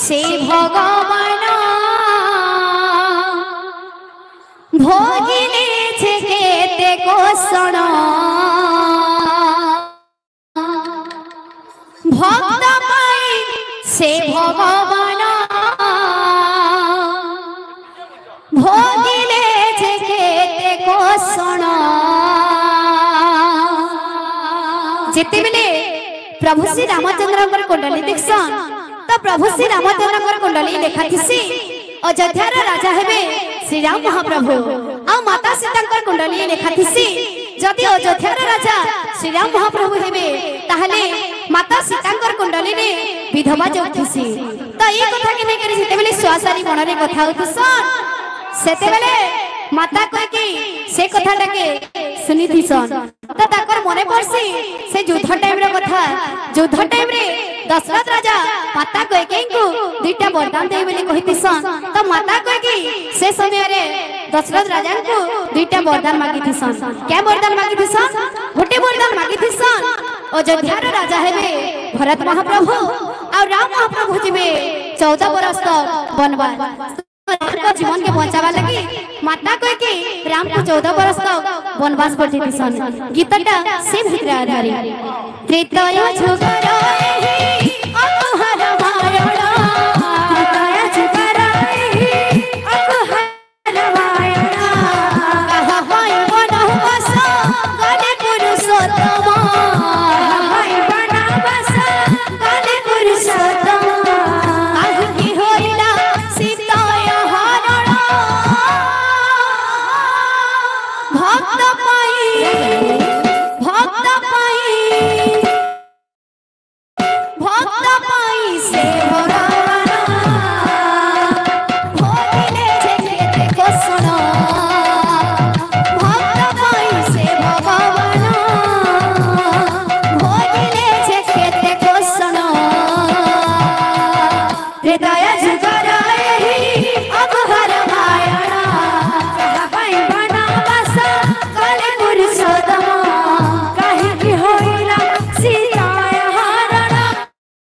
से भगवान भोगिले छे केते कोषण भक्त पाई से भगवान भोगिले छे केते कोषण जेते बेले प्रभु श्री रामचंद्र कुंडली देखसन तो प्रभु श्री रामचंद्र कुंडली देखा थी अयोध्यार राजा हेबे श्री राम महाप्रभु आ माता सीता कुंडली देखा थी जदि अयोध्यार राजा श्री राम महाप्रभु हेबे ताहले माता सीता कुंडली ने विधवा जोथसी तो ये कथा कि नहीं जेते बेले सुआसारी मन रे कथा होतसन सेते बेले माता कह कि से कथाटा के सुनी थीसन तो ताकर मने पड़सी से युद्ध टाइम रे कथा युद्ध टाइम रे दशरथ राजा माता कैकेयी को दुईटा वरदान दे बोली कहिथिसन तो माता कैकेयी से समय रे दशरथ राजा को दुईटा वरदान मागिथिसन क्या वरदान मागिथिसन गोटे वरदान मागिथिसन अयोध्यार राजा हेबे भरत महाप्रभु और राम महाप्रभु जिबे 14 बरस वनवास जीवन के बचावा लगी माता कह के राम को 14 बरस तक वनवास पठेथिसन गीतटा से भितरे आधारी त्रेतय जुगर